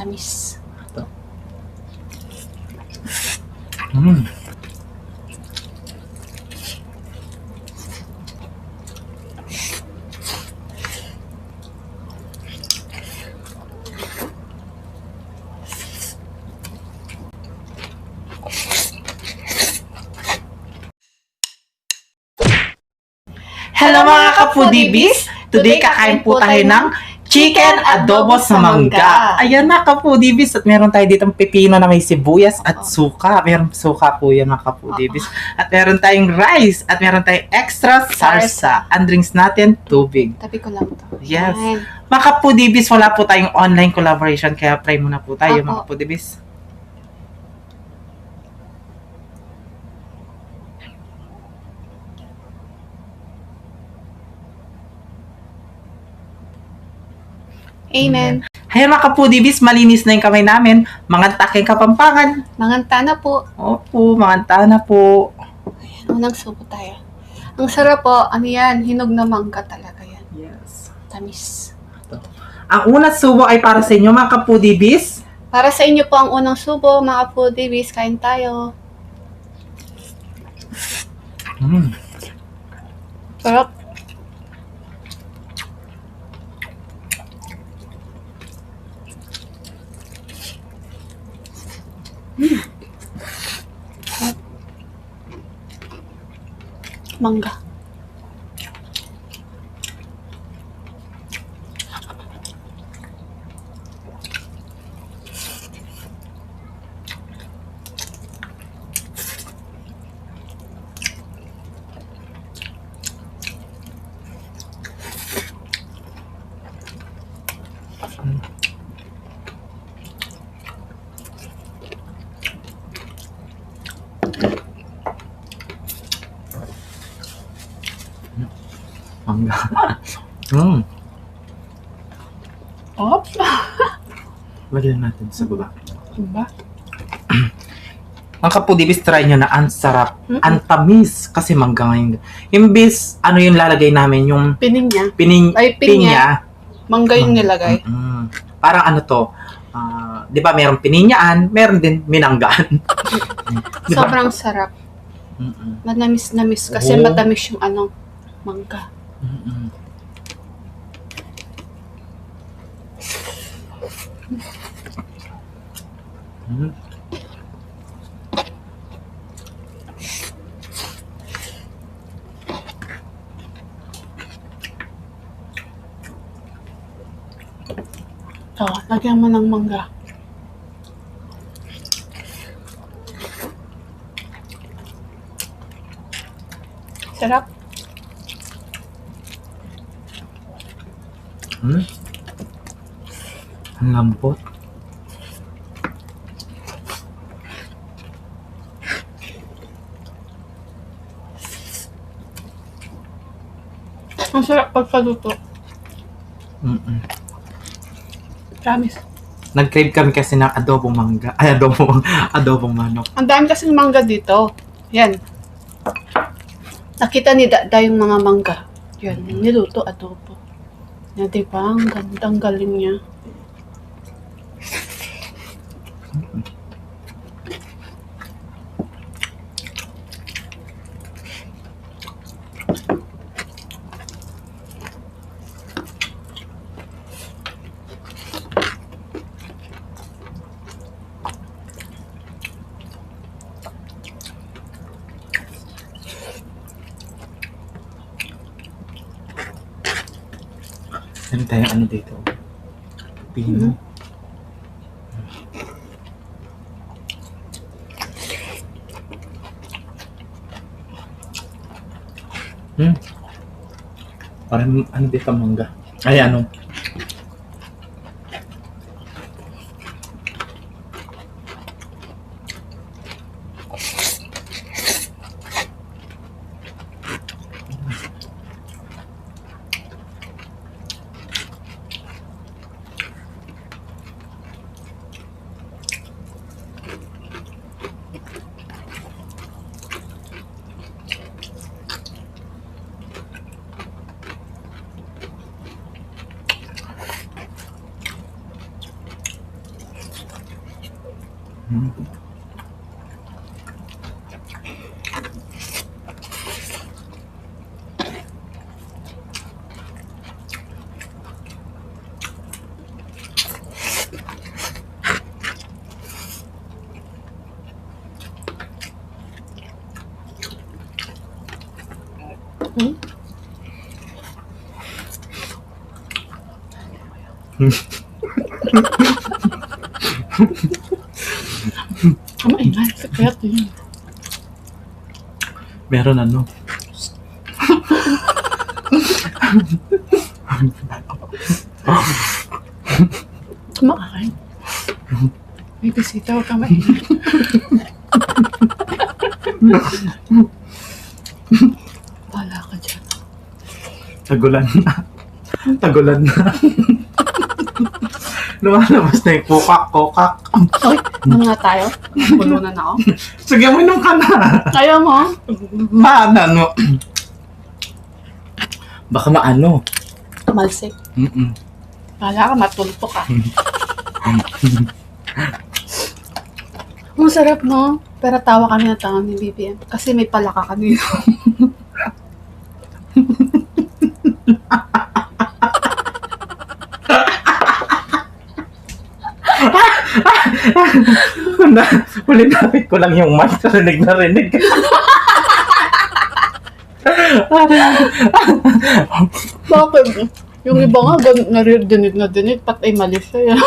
Tamis. Ito. Mm. Hello mga kapudibis! Today kakain po tayo ng chicken adobo sa mangga. Ayan mga kapudibis, at meron tayo ditong pipino na may sibuyas at suka. Meron suka po yan mga kapudibis. At meron tayong rice at meron tayong extra sarsa. Ang drinks natin, tubig. Tabi ko lang to. Yes. Yan. Mga kapudibis, wala po tayong online collaboration kaya try muna po tayo mga kapudibis. Amen. Ayan mga kapudibis, malinis na yung kamay namin. Manganta kay Kapampangan. Manganta na po. Opo, manganta na po. Ayan, unang subo tayo. Ang sarap po. Ano yan? Hinog na mangga talaga yan. Yes. Tamis. Ang unang subo ay para sa inyo mga kapudibis. Para sa inyo po ang unang subo, mga kapudibis. Kain tayo. Sarap. Mangga. Mangga. Op. Lagyan natin sa baba. Diba? Mga kapudibis, try nyo na. Ang sarap. Ang tamis. Kasi mangga ngayon. Imbis, ano yung lalagay namin? Yung Pining niya. pinya. Pinya. Mangga yung nilagay. Parang ano to, di ba merong pininyaan, meron din minanggaan. Diba? Sobrang sarap. Manamis-namis kasi matamis yung mangga. So, lagyan mo ng mangga. Sarap. Ang lambot. Ang sarap pagkaluto. Promise. Nag-crave kami kasi ng adobong mangga. Ay, adobong manok. Ang dami kasing mangga dito. Yan. Nakita ni Dada yung mga mangga. Yan, niluto adobo. Yan, diba? Ang gandang galing niya. Meron tayong ano dito. Pino. Parang ano dito mangga. Ay ano. Hmm. Hmm? Maingay. Sakit yun. Meron ano. Kumakain. May bisita, huwag ka maingay. Wala ka dyan. Tagulan na. Tagulan na. Lumalabas na yung kokak. Oy, ano nga tayo? Pulunan ako. Sige, minom ka na. Ayaw mo? Maano. Baka maano. Tumalsik. Mm-mm. Wala ka, matulpo ka. Ang sarap, no? Pero tawa kami na tawa ni BBM. Kasi may palaka kami. Ulit napit ko lang yung mic. Rinig na rinig. Bakit? Yung iba nga, naririnig na dinig, patay mali siya.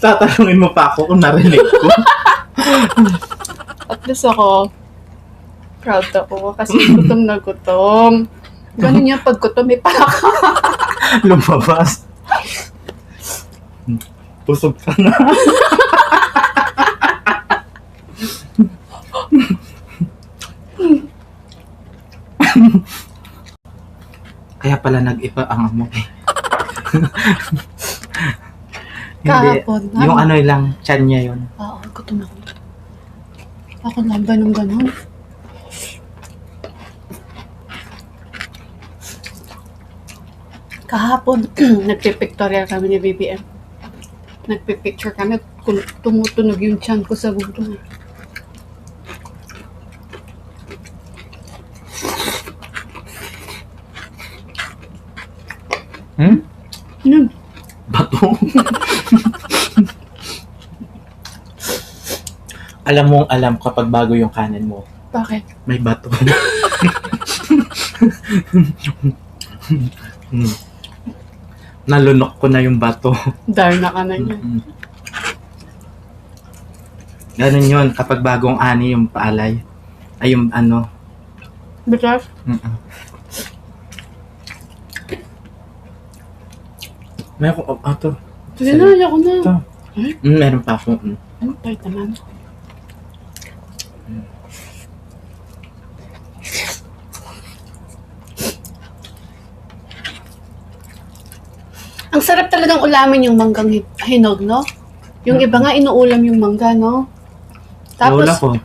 Tatanungin mo pa ako kung narinig ko. At least ako, proud ako kasi gutom na gutom. Ganun yung pag gutom, may palaka. Lumabas. Pusog ka na. Kaya pala nag-iba ang amoy. Hindi. Kahapon. Yung ano lang, tiyan niya yun. Oo, gutom ako. Ako lang ba nung ganun? Kahapon, nagpipictorial kami ni BBM. Nagpipicture kami, tumutunog yung tiyan ko sa gutom. Yun. Bato. Alam mong alam kapag bago yung kanan mo, Bakit? may bato. Nalunok ko na yung bato. Darna ka na yun. Ganun yun, kapag bagong ani yung paalay. Ay yung ano. Because, Meron ko, ito. sige na, ayaw ko na. Ito. Ay, Meron pa ako. ano tayo naman? Ang sarap talagang ulamin yung manggang hinog, no? Yung iba nga inuulam yung mangga, no? Lola ko.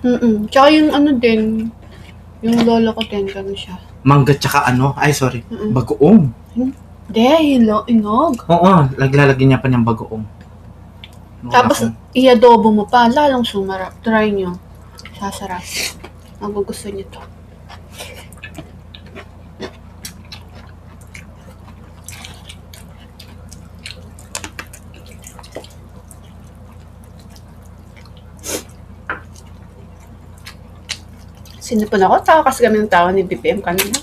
Tsaka yung ano din, yung lolo ko din, gano'n siya. Mangga tsaka ano, ay sorry, Mm-mm. bagoong. Hindi, inog. Oo, naglalagyan niya pa niyang bagoong. Lola Tapos, ko. iadobo mo pa, lalong sumarap. Try nyo. Sasarap. Magugusto nyo to. Sinipon ako, tawa kasi kami ng tawa ni BPM kanina.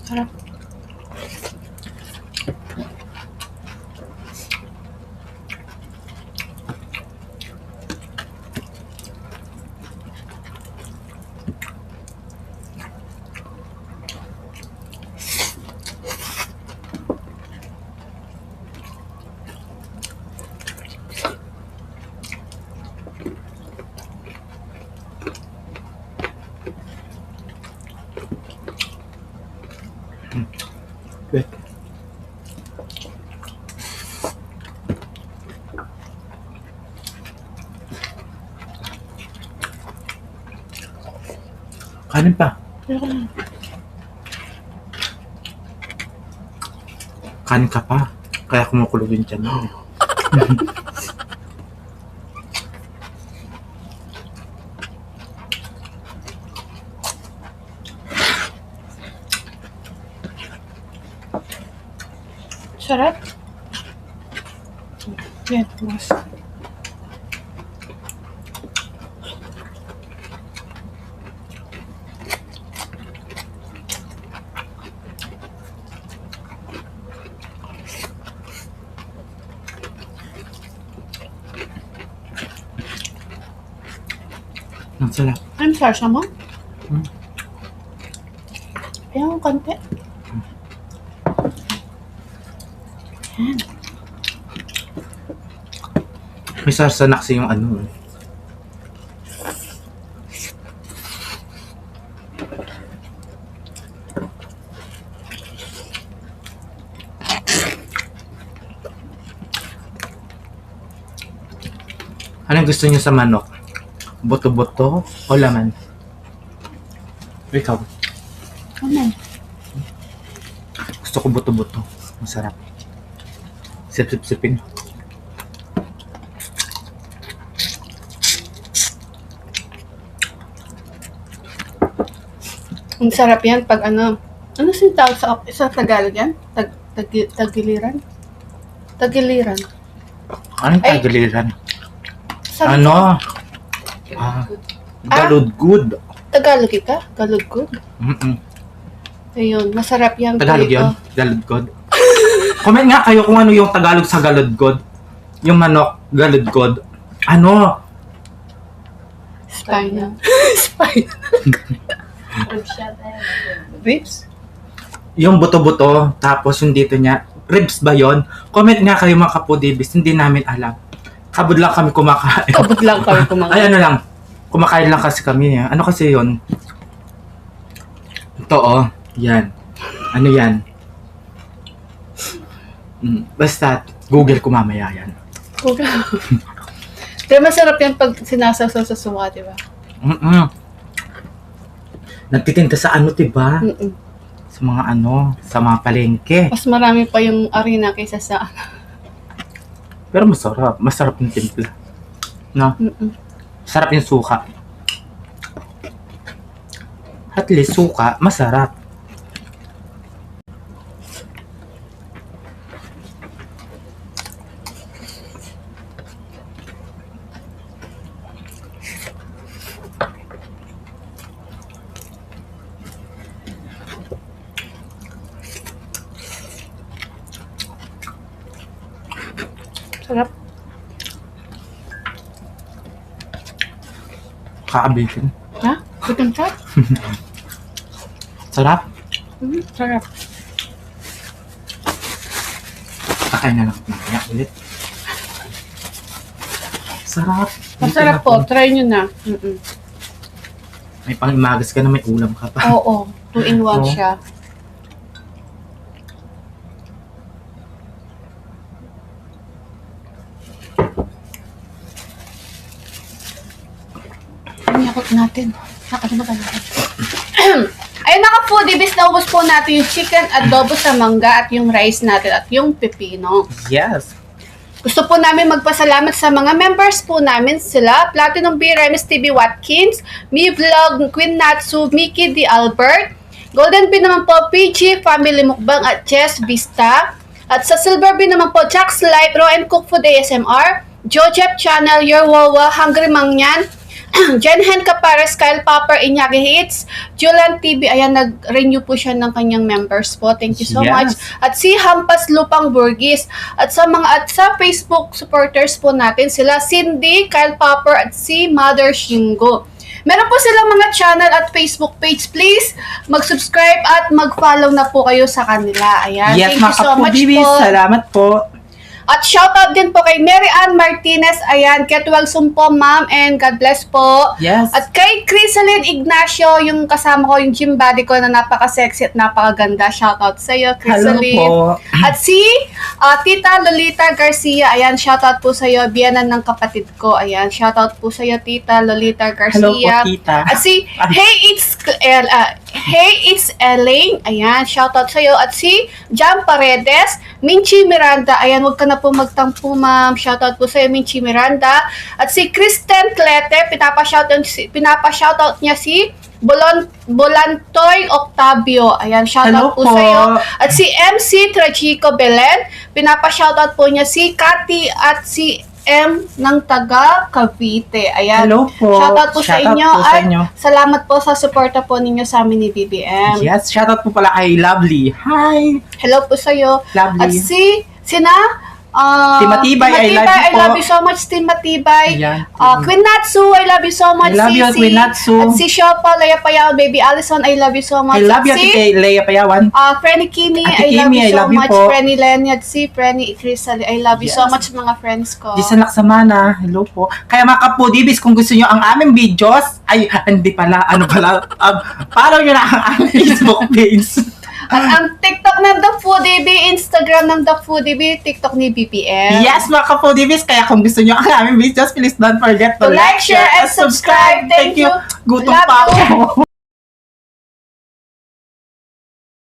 Sarap. Kanin pa. Kanin ka pa. Kaya kumukulog yung tiyan mo. Sarap. Yan, mas. Ang sarap. Ano sarsa mo? Hmm. Ayan, konti. May sarsa na kasi yung ano. Anong gusto niyo sa manok? Buto-buto o laman? Ikaw? Ano? Gusto ko buto-buto. Masarap. Sip-sip-sipin. Ang sarap yan pag ano. Ano sin tawag sa Tagalog yan? Tagiliran? Tagiliran. Anong Ay. tagaliran? Sarap. Ano? Galudgud. Tagalog ika? Galudgod? Ayun, masarap yan. Tagalog prito. yun? Galudgod? Comment nga kayo kung ano yung Tagalog sa galudgod. Yung manok, galudgod. Ano? Spina. Spina. Ribs? Yung buto-buto, tapos yung dito niya. Ribs ba yon? Comment nga kayo mga kapudibis, hindi namin alam. Kabud lang kami kumakain. Kabog lang kami Ay, kumakain. ano lang. Kumakain lang kasi kami. Ano kasi yun? Ito, oh. Yan. Ano yan? Basta, Google ko mamaya yan. Pero masarap yan pag sinasasaw sa suwa, di ba? Nagtitinda sa ano, diba? Mm-mm. Sa mga ano, sa mga palengke. Mas marami pa yung arena kaysa sa... Pero masarap. Masarap yung timpla. No? Mm-mm. Sarap yung suka. At least suka, masarap. Sarap. Kaabitin. Ha? Gutom ka? Sarap. Sarap. Kakain na lang mamaya ulit. Sarap. Masarap po. Try nyo na. Mm-mm. May pang-imagas ka na, may ulam ka pa. Oo. 2-in-1 Oo. siya. Yakot natin. Nakalimutan natin. Ayun mga foodies, naubos po natin yung chicken adobo sa mangga at yung rice natin at yung pepino. Yes. Gusto po namin magpasalamat sa mga members po namin sila, Platinum B, Remis TV Watkins, Mi Vlog, Queen Natsu, Mickey D. Albert, Golden B naman po, PG, Family Mukbang at Chess Vista, at sa Silver B naman po, Jack's Light, Raw and Cook Food ASMR, Jojep Channel, Your Wawa, Hungry Mangyan, Jenhen Capares, Kyle Popper, Iñaki Hits, Julian TV, ayan, nag-renew po siya ng kanyang members po. Thank you so Yes. much. At si Hampas Lupang Burgis, at sa Facebook supporters po natin, sila Cindy, Kyle Popper, at si Mother Shingo. Meron po silang mga channel at Facebook page. Please, mag-subscribe at mag-follow na po kayo sa kanila. Ayan, Yes, thank you mga so much kapudibis. po. Salamat po. At shoutout din po kay Mary Ann Martinez. Ayan, get well soon po, ma'am, and God bless po. Yes. At kay Crisalyn Ignacio, yung kasama ko, yung gym buddy ko na napaka-sexy at napakaganda. Shoutout sa iyo, Crisalyn. Hello po. At si Tita Lolita Garcia, ayan, shoutout po sa iyo, biyanan ng kapatid ko. Ayan, shoutout po sa iyo, Tita Lolita Garcia. Hello po, tita. At si Hey, it's Elaine. Ayan, shoutout sa iyo. At si Jam Paredes, Minchi Miranda. Ayan, huwag ka na po magtampo, ma'am. Shoutout po sa iyo, Minchi Miranda. At si Kristen Clete, pinapa-shoutout niya si Bolantoy Octavio. Ayan, shoutout Hello po po. sa iyo. At si MC Tragico Belen, pinapa-shoutout po niya si Cathy at si M ng taga Cavite. Ayan. Hello po. Shoutout po sa Shoutout inyo po sa at inyo. salamat po sa suporta po ninyo sa amin ni BBM. Yes, shoutout po pala kay Lovely. Hi! Hello po sa iyo. Lovely. At sina Timatibay, I love you I po. love you so much, Timatibay. Ayan. Queen Natsu, I love you so much, I love you, Sisi. Queen Natsu. At si Shopa, Leia Payao, Baby Allison, I love you so much. I love you, At si kay Leia Payawan. Frenny Kimi, Ate I love Kimi, you I so love you much. po. Frenny Lenny at si Frenny Crisali, I love you so Yes. much, mga friends ko. Disan Laksamana, hello po. Kaya mga kapudibis, kung gusto nyo ang aming videos, ay, hindi pala, follow nyo na ang aming Facebook page. At ang TikTok ng The Foodie, Instagram ng The Foodie, TikTok ni BPM. Yes, mga kapudibis, kaya kung gusto nyo ang aming videos, please don't forget to To like, share, and subscribe. Thank you. Gutom Love pa you. ako.